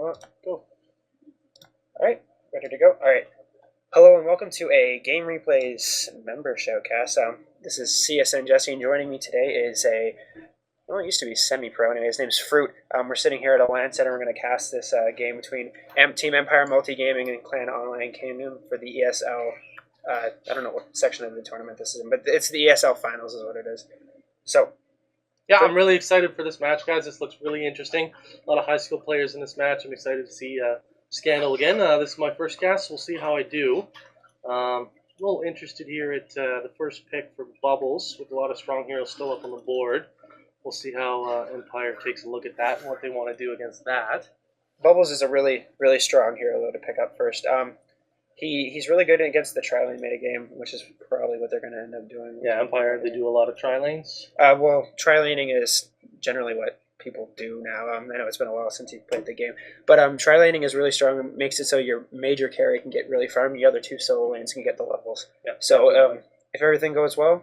want? Go. Alright, ready to go? Alright. Hello and welcome to a Game Replays member Shoutcast. This is CSNJesse, and joining me today is it used to be semi-pro anyway. His name's Phr00t. We're sitting here at a LAN center. We're going to cast this game between Team EMPR Multigaming and Clan Online Kingdom for the ESL. I don't know what section of the tournament this is in, but it's the ESL Finals is what it is. So, yeah, I'm really excited for this match, guys. This looks really interesting. A lot of high school players in this match. I'm excited to see Scandal again. This is my first cast. We'll see how I do. A little interested here at the first pick for Bubbles, with a lot of strong heroes still up on the board. We'll see how Empire takes a look at that and what they want to do against that. Bubbles is a really, really strong hero, though, to pick up first. He's really good against the tri-lane metagame, which is probably what they're going to end up doing. Yeah, Empire, they do a lot of tri-lanes. Well, tri-laning is generally what people do now. I know it's been a while since you played the game. But tri-laning is really strong. It makes it so your major carry can get really farmed. The other two solo lanes can get the levels. Yeah. So if everything goes well,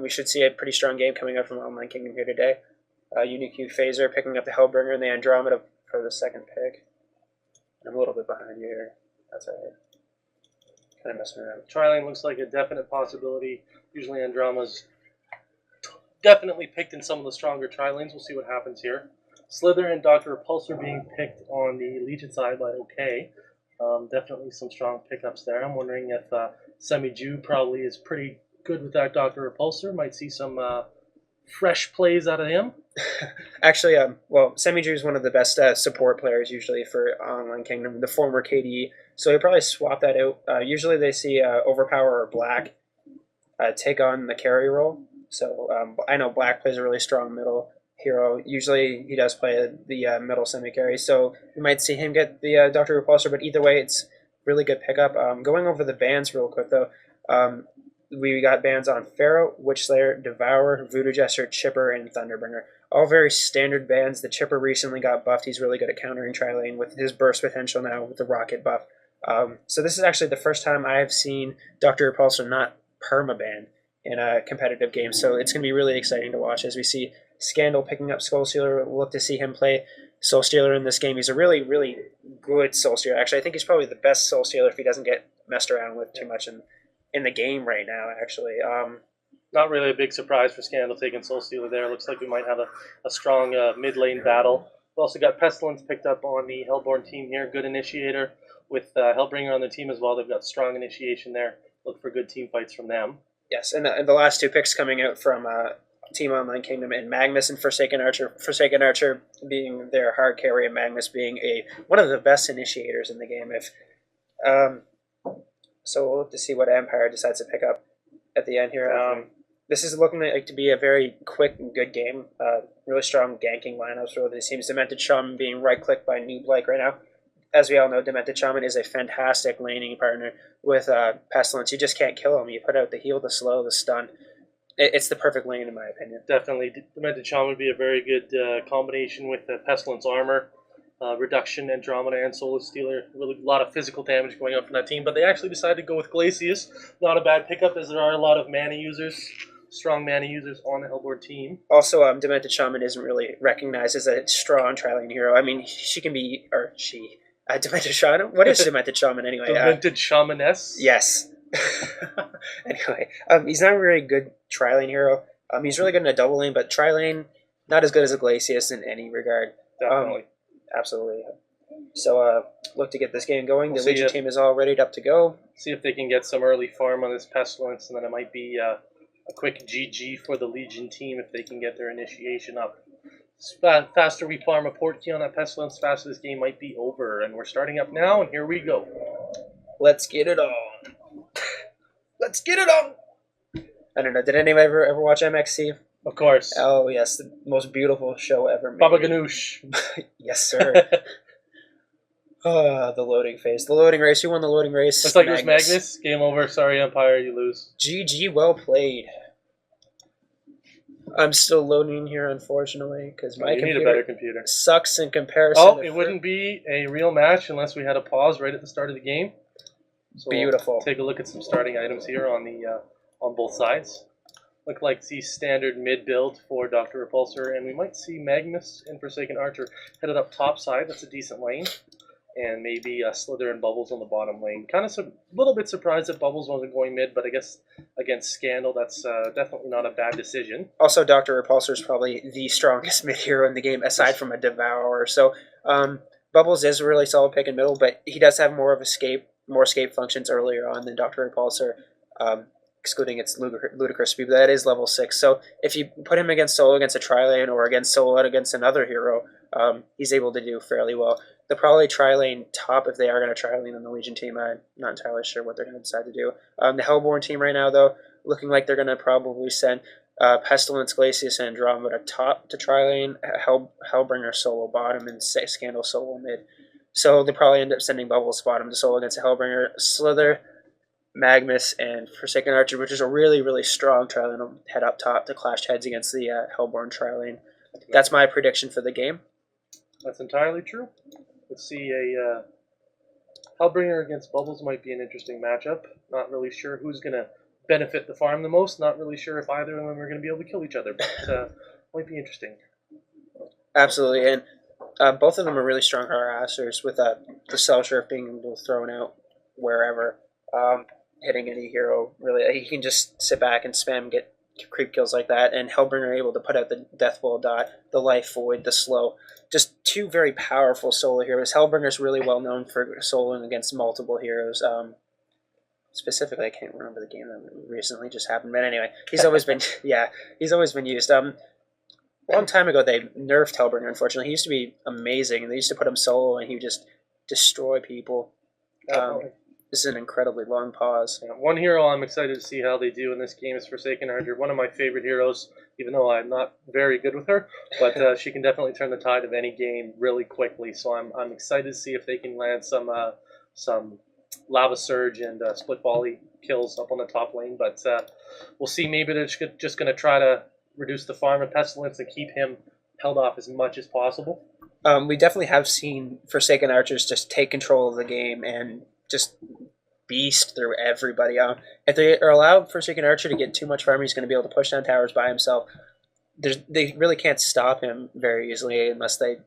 we should see a pretty strong game coming up from Online Kingdom here today. Unique Phaser picking up the Hellbringer and the Andromeda for the second pick. I'm a little bit behind you here. That's all right. Kind of messing around. Tri-lane looks like a definite possibility. Usually Andromeda's definitely picked in some of the stronger tri-lanes. We'll see what happens here. Slither and Dr. Repulsor being picked on the Legion side by OK. Definitely some strong pickups there. I'm wondering if Semi-Jew probably is pretty good with that Dr. Repulsor. Might see some fresh plays out of him. Actually, well, Semi-Jew is one of the best support players usually for Online Kingdom, the former KDE. So he'll probably swap that out. Usually they see Overpower or Black take on the carry role. So I know Black plays a really strong middle hero. Usually he does play the middle semi-carry. So you might see him get the Dr. Repulsor, but either way, it's really good pickup. Going over the bans real quick, though. We got bans on Pharaoh, Witchslayer, Devourer, Voodoo Jester, Chipper, and Thunderbringer. All very standard bans. The Chipper recently got buffed. He's really good at countering tri-lane with his burst potential now with the rocket buff. So this is actually the first time I have seen Dr. Repulsor not permaban in a competitive game. So it's going to be really exciting to watch as we see Scandal picking up Soul Stealer. We'll look to see him play Soul Stealer in this game. He's a really, really good Soul Stealer. Actually, I think he's probably the best Soul Stealer if he doesn't get messed around with too much in the game right now, actually. Not really a big surprise for Scandal taking Soul Stealer there. Looks like we might have a strong mid-lane battle. We've also got Pestilence picked up on the Hellborn team here. Good initiator with Hellbringer on the team as well. They've got strong initiation there. Look for good team fights from them. Yes, and the last two picks coming out from Team Online Kingdom and Magnus and Forsaken Archer. Forsaken Archer being their hard carry and Magnus being one of the best initiators in the game. So we'll look to see what Empire decides to pick up at the end here. This is looking like to be a very quick and good game. Really strong ganking lineups for these teams. Demented Shaman being right-clicked by Noob-like right now. As we all know, Demented Shaman is a fantastic laning partner with Pestilence. You just can't kill him. You put out the heal, the slow, the stun. It's the perfect lane in my opinion. Definitely. Demented Shaman would be a very good combination with Pestilence armor. Reduction, Andromeda, and Soul Stealer. Really a lot of physical damage going on from that team, but they actually decided to go with Glacius. Not a bad pickup, as there are a lot of mana users, strong mana users on the Hellborn team. Also, Demented Shaman isn't really recognized as a strong tri-lane hero. I mean, she can be, or she, Demented Shaman? What is Demented Shaman anyway? Demented Shamaness? Yes. Anyway, he's not a very good tri-lane hero. He's really good in a double lane, but tri-lane, not as good as a Glacius in any regard. Definitely. Absolutely. So look to get this game going. The Legion team is all ready up to go. See if they can get some early farm on this Pestilence, and then it might be a quick GG for the Legion team if they can get their initiation up. Faster we farm a port key on that Pestilence, faster this game might be over. And we're starting up now, and here we go. Let's get it on. Let's get it on. I don't know. Did anyone ever watch MXC? Of course. Oh, yes. The most beautiful show ever made. Baba Ganoush. Yes, sir. The loading phase. The loading race. Who won the loading race? Looks like it was Magnus. Game over. Sorry, Empire. You lose. GG. Well played. I'm still loading here, unfortunately, because my computer need a better computer. Sucks in comparison. Oh, it wouldn't be a real match unless we had a pause right at the start of the game. So beautiful. We'll take a look at some starting items here on the on both sides. look like the standard mid build for Dr. Repulsor, and we might see Magnus and Forsaken Archer headed up top side. That's a decent lane. And maybe Slither and Bubbles on the bottom lane. Kind of a little bit surprised that Bubbles wasn't going mid, but I guess against Scandal, that's definitely not a bad decision. Also, Dr. Repulsor is probably the strongest mid hero in the game, aside from a Devourer. So, Bubbles is a really solid pick in middle, but he does have more escape functions earlier on than Dr. Repulsor, excluding its ludicrous speed. But that is level 6. So, if you put him against solo against a tri-lane or against solo against another hero, he's able to do fairly well. They'll probably tri-lane top if they are going to tri-lane on the Legion team. I'm not entirely sure what they're going to decide to do. The Hellborn team right now, though, looking like they're going to probably send Pestilence, Glacius, and Andromeda top to tri-lane, Hellbringer solo bottom, and Scandal solo mid. So they'll probably end up sending Bubbles bottom to solo against a Hellbringer, Slither, Magnus, and Forsaken Archer, which is a really, really strong tri-lane. Will head up top to clash heads against the Hellborn tri-lane. That's my prediction for the game. That's entirely true. Let's see, a Hellbringer against Bubbles might be an interesting matchup. Not really sure who's going to benefit the farm the most. Not really sure if either of them are going to be able to kill each other, but might be interesting. Absolutely, and both of them are really strong harassers with the Cell Sheriff being able to throw out wherever, hitting any hero. Really, he can just sit back and spam, get creep kills like that, and Hellbringer able to put out the Death Blow dot, the Life Void, the Slow. Just two very powerful solo heroes. Hellbringer's really well known for soloing against multiple heroes. Specifically, I can't remember the game that recently just happened, but anyway, he's always been he's always been used. A long time ago, they nerfed Hellbringer. Unfortunately, he used to be amazing. They used to put him solo, and he would just destroy people. This is an incredibly long pause. Yeah, one hero I'm excited to see how they do in this game is Forsaken Archer, one of my favorite heroes, even though I'm not very good with her. But she can definitely turn the tide of any game really quickly. So I'm excited to see if they can land some Lava Surge and Split Volley kills up on the top lane. But we'll see. Maybe they're just going to try to reduce the farm of Pestilence and keep him held off as much as possible. We definitely have seen Forsaken Archers just take control of the game and just beast through everybody. If they are allowed Forsaken Archer to get too much farm, he's going to be able to push down towers by himself. They really can't stop him very easily unless they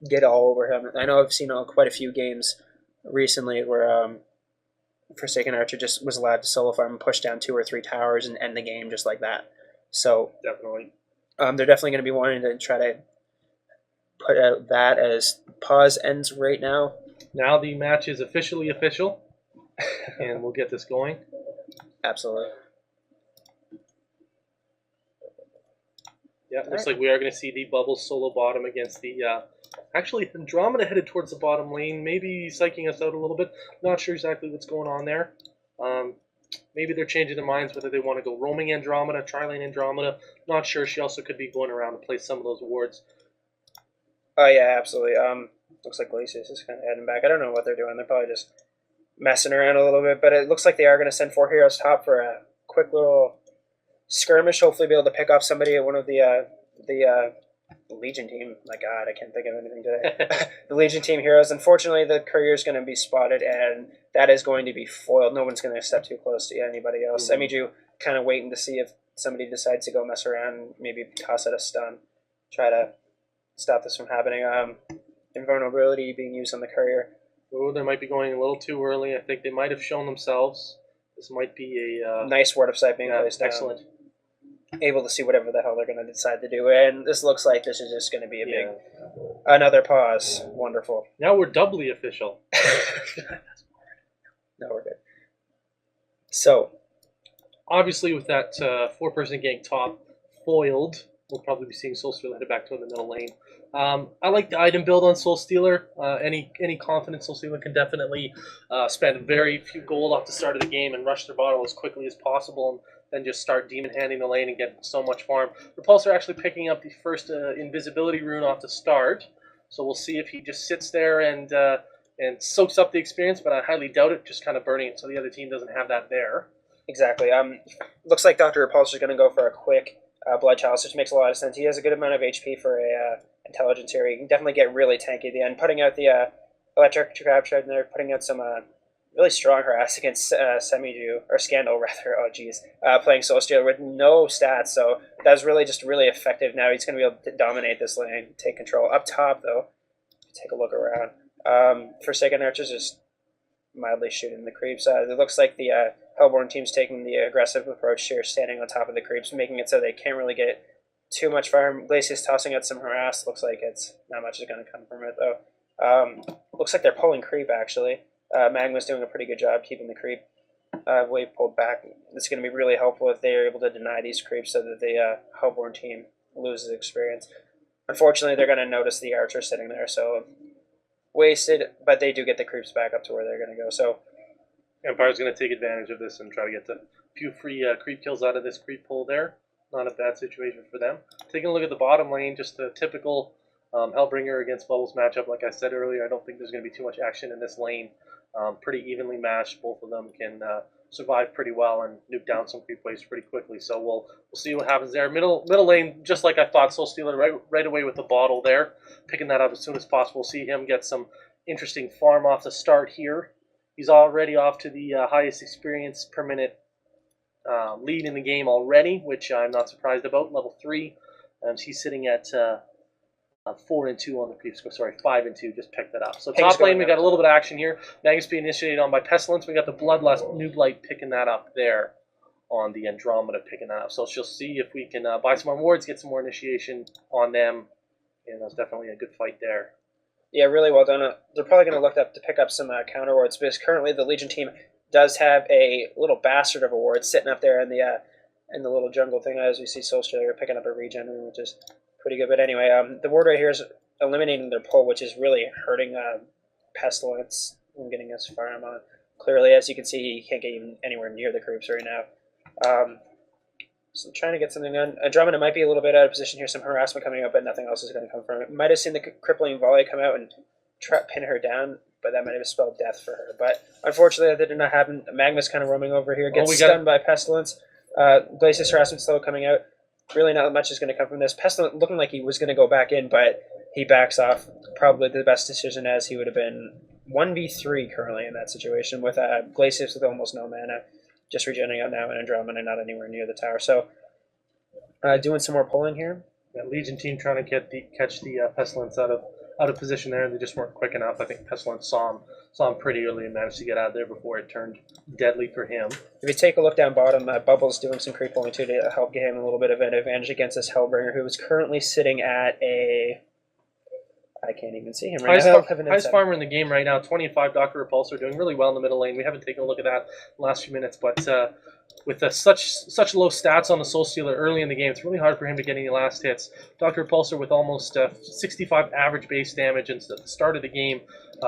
get all over him. I know I've seen quite a few games recently where Forsaken Archer just was allowed to solo farm and push down 2 or 3 towers and end the game just like that. So definitely, they're definitely going to be wanting to try to put out that as pause ends right now. Now the match is officially official, and we'll get this going. Absolutely. Yeah, looks like we are going to see the Bubbles solo bottom against the... actually, Andromeda headed towards the bottom lane, maybe psyching us out a little bit. Not sure exactly what's going on there. Maybe they're changing their minds whether they want to go roaming Andromeda, tri-lane Andromeda. Not sure. She also could be going around to place some of those wards. Oh, yeah, absolutely. Looks like Glacius is kind of heading back. I don't know what they're doing. They're probably just messing around a little bit, but it looks like they are going to send 4 heroes top for a quick little skirmish. Hopefully be able to pick off somebody at one of the Legion team. My God, I can't think of anything today. The Legion team heroes. Unfortunately, the courier is going to be spotted, and that is going to be foiled. No one's going to step too close to anybody else. Semiju kind of waiting to see if somebody decides to go mess around and maybe toss out a stun. Try to stop this from happening. Invulnerability being used on the courier. Oh, they might be going a little too early. I think they might have shown themselves. This might be a... nice word of sight being placed down. Excellent. Able to see whatever the hell they're going to decide to do. And this looks like this is just going to be a big... Another pause. Wonderful. Now we're doubly official. No, we're good. So, obviously with that 4-person gang top foiled, we'll probably be seeing Soul Stealer headed back to the middle lane. I like the item build on Soul Stealer. Any confident Soul Stealer can definitely spend very few gold off the start of the game and rush their bottle as quickly as possible, and then just start demon handing the lane and get so much farm. Repulsor actually picking up the first invisibility rune off the start, so we'll see if he just sits there and soaks up the experience, but I highly doubt it, just kind of burning it so the other team doesn't have that there. Exactly. Looks like Dr. Repulsor is going to go for a quick Blood Chalice, which makes a lot of sense. He has a good amount of HP for a intelligence here. He can definitely get really tanky at the end. Putting out the electric trap shard in there, putting out some really strong harass against Semiju, or Scandal rather. Oh geez, playing Soul Stealer with no stats, so that was really just really effective. Now he's going to be able to dominate this lane, take control. Up top though, take a look around. Forsaken Archers just mildly shooting the creeps. It looks like the Hellborn team's taking the aggressive approach here, standing on top of the creeps, making it so they can't really get too much fire. Glacius tossing out some harass. Looks like it's not much is going to come from it though. Looks like they're pulling creep actually. Magma's doing a pretty good job keeping the creep wave pulled back. It's going to be really helpful if they are able to deny these creeps so that the Hellborn team loses experience. Unfortunately, they're going to notice the archer sitting there, so wasted, but they do get the creeps back up to where they're going to go. So Empire's going to take advantage of this and try to get a few free creep kills out of this creep pull there. Not a bad situation for them. Taking a look at the bottom lane, just a typical Hellbringer against Bubbles matchup. Like I said earlier, I don't think there's going to be too much action in this lane. Pretty evenly matched. Both of them can survive pretty well and nuke down some creep waves pretty quickly. So we'll see what happens there. Middle lane, just like I thought, Soul Stealer right away with the bottle there, picking that up as soon as possible. See him get some interesting farm off the start here. He's already off to the highest experience per minute lead in the game already, which I'm not surprised about. Level 3, he's sitting at 4 and 2 on the creep score. Sorry, 5 and 2. Just picked that up. So top lane, we got a little bit of action here. Magus being initiated on by Pestilence. We got the Bloodlust Nooblight picking that up there on the Andromeda, picking that up. So she'll see if we can buy some more wards, get some more initiation on them. And that's definitely a good fight there. Yeah, really well done. They're probably going to look up to pick up some counter wards because currently the Legion team does have a little bastard of a ward sitting up there in the little jungle thing. As we see Soul Stealer picking up a regen, which is pretty good. But anyway, the ward right here is eliminating their pull, which is really hurting Pestilence and getting us farm on. Clearly, as you can see, he can't get even anywhere near the creeps right now. So trying to get something done. Andromeda might be a little bit out of position here. Some harassment coming up, but nothing else is going to come from it. Might have seen the crippling volley come out and pin her down, but that might have spelled death for her. But unfortunately, that did not happen. Magma's kind of roaming over here, gets stunned by Pestilence. Glacius harassment slow coming out. Really not much is going to come from this. Pestilence looking like he was going to go back in, but he backs off. Probably the best decision, as he would have been 1v3 currently in that situation with Glacius with almost no mana. Just regenerating out now, and Andromeda not anywhere near the tower. So, doing some more pulling here. That Legion team trying to catch the Pestilence out of position there, and they just weren't quick enough. I think Pestilence saw him pretty early and managed to get out of there before it turned deadly for him. If you take a look down bottom, Bubbles doing some creep pulling too to help get him a little bit of an advantage against this Hellbringer, who is currently sitting at a... I can't even see him right now. Highest farmer in the game right now, 25 Dr. Repulsor, doing really well in the middle lane. We haven't taken a look at that in the last few minutes, but with such low stats on the Soul Stealer early in the game, it's really hard for him to get any last hits. Dr. Repulsor with almost 65 average base damage, and at the start of the game,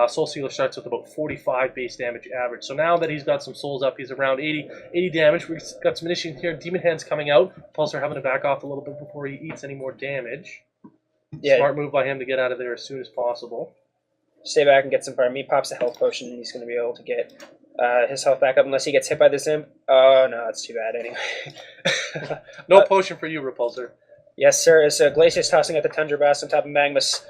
Soul Stealer starts with about 45 base damage average. So now that he's got some souls up, he's around 80 damage. We've got some initiation here. Demon Hands coming out. Repulsor having to back off a little bit before he eats any more damage. Yeah. Smart move by him to get out of there as soon as possible. Stay back and get some farm. He pops a health potion, and he's going to be able to get his health back up unless he gets hit by this imp. Oh, no, it's too bad anyway. No potion for you, Repulsor. Yes, sir. It's Glacius tossing at the Tundra Blast on top of Magmus,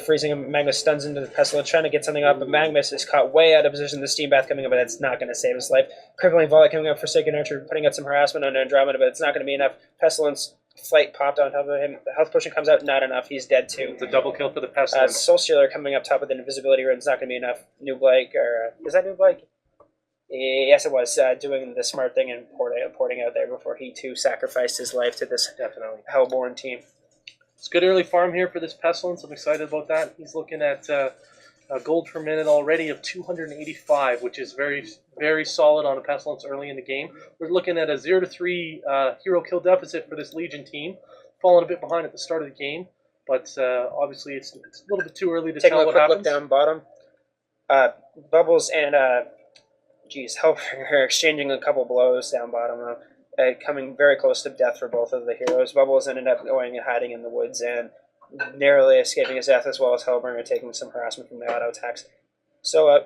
freezing him. Magmus stuns into the Pestilence, trying to get something up, but Magmus is caught way out of position. The Steam Bath coming up, but that's not going to save his life. Crippling Volley coming up for Forsaken Archer, putting out some harassment on Andromeda, but it's not going to be enough. Pestilence flight popped on top of him. The health potion comes out, not enough. He's dead too. It's a double kill for the Pestilence. Soul Stealer coming up top with an invisibility rune. It's not going to be enough. Nooblight, or is that Nooblight? Yes, it was. Doing the smart thing and porting out there before he too sacrificed his life to this Hellborn team. It's good early farm here for this Pestilence. I'm excited about that. He's looking at a gold per minute already of 285, which is very, very solid on a Pestilence early in the game. We're looking at a 0-3 hero kill deficit for this Legion team. Falling a bit behind at the start of the game, but obviously it's a little bit too early to tell what happens. Take a quick look down bottom. Bubbles and Hellbringer are exchanging a couple blows down bottom. Coming very close to death for both of the heroes. Bubbles ended up going and hiding in the woods and narrowly escaping his death, as well as Hellbringer taking some harassment from the auto attacks. So